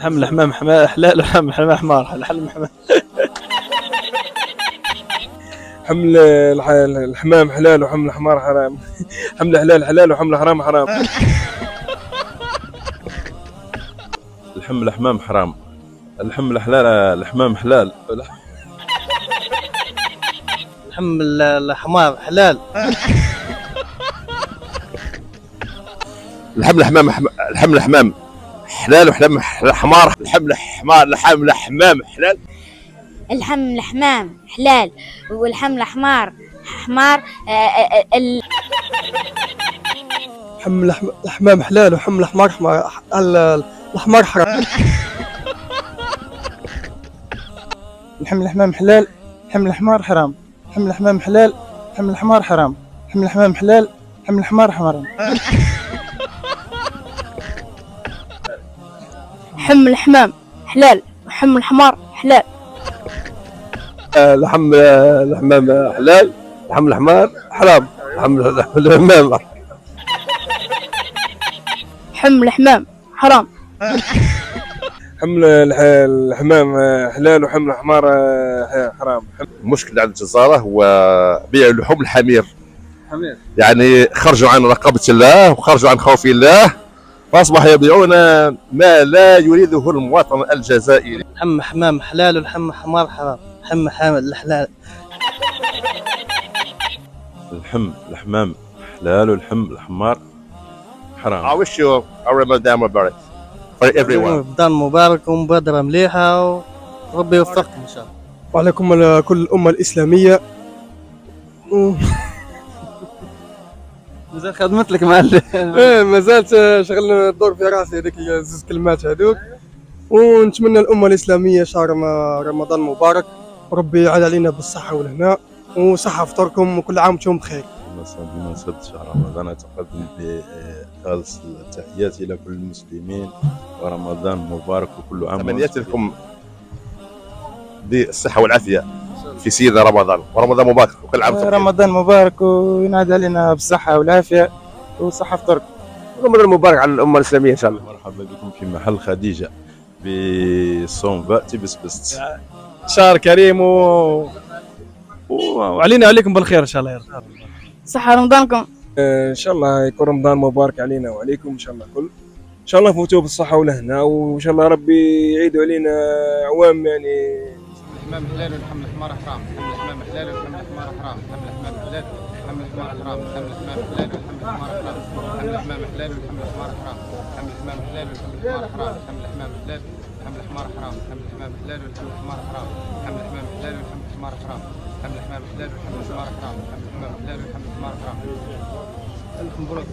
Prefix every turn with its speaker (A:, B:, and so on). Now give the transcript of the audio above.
A: لحم الحمام حلال ولحم الحمام حمار. لحم الحمام.
B: حمل الحمام حلال وحمل الحمار حرام. حمل حلال حلال وحمل حرام حرام.
C: الحم الحمام حرام. الحم الحلال الحمام حلال.
A: لحم الحمار حلال.
C: الحم الحمام الحم الحمام حلال وحلم الحمار. الحم الحمار لحم الحمام حلال.
D: الحم الحمام حلال والحم الحمار حمار.
B: حم الحمام حلال وحم الحمار حمار. الحمار حرام.
E: الحم الحمام حلال حم الحمار حرام. حم الحمام حلال حم الحمار حرام. حم الحمام حلال حم الحمار حرام.
F: حم الحمام حلال وحم الحمار حلال.
C: لحم الحمام حلال. لحم الحمار حرام. لحم الحمام.
F: حم الحمام حرام.
B: حمل الحمام حلال وحمل الحمار حرام.
C: المشكلة عند الجزارة هو بيع لحوم الحمير. يعني خرجوا عن رقابة الله وخرجوا عن خوف الله، فأصبحوا يبيعون ما لا يريده المواطن الجزائري.
A: لحم حمام حلال ولحم حمار حرام. لحم الحلال.
C: الحم الحمام حلال والحم الحمار حرام. I wish you a Ramadan Mubarak for everyone.
A: رمضان مبارك ومبادرة مليحة وربي يوفقكم إن شاء الله.
B: وعليكم كل الأمة الإسلامية.
A: مازال خدمت لك معلم.
B: ايه ما زالت شغل الدور في راسي هذيك زوج كلمات هذوك. ونتمنى الأمة الإسلامية شهر رمضان مبارك، وربي يعاد علينا بالصحة والهناء وصحة فطوركم، وكل عام وانتم بخير.
C: بمناسبة شهر رمضان أتقدم بخالص التحيات إلى كل المسلمين، ورمضان مبارك وكل عام. تمنيات لكم بالصحة والعافية في سيدنا رمضان، ورمضان مبارك وكل عام وانتم بخير.
E: رمضان مبارك وينعاد علينا بالصحة والعافية وصحة فطركم.
B: رمضان مبارك على الأمة الإسلامية إن شاء الله.
C: مرحبا بكم في محل خديجة بصومبا تبسبست.
A: شهر كريم وعلينا عليكم بالخير إن شاء الله.
F: صحة رمضانكم.
B: إن شاء الله يكون رمضان مبارك علينا وعليكم إن شاء الله كل. إن شاء الله نفوتوا بالصحة والهنا، وإن شاء الله ربي يعيدوا علينا عوام يعني.
G: الحمام حلال والحم الحمار حرام. حمل الحمام حلال والحم الحمار حرام. حمل الحمام حلال والحم الحمار حرام. حمل الحمام حلال والحم الحمار حرام. حمل الحمام حلال والحم الحمار حرام. حمل الحمام حلال والحم الحمار حرام. حمل الحمام حلال والحم الحمار حرام. حمل الحمام حلال والحم الحمار حرام. حمل الحمام حلال والحم الحمار حرام. حمل الحمام حلال والحم الحمار حرام. حمل الحمام حلال والحم الحمار حرام. الف مبروك.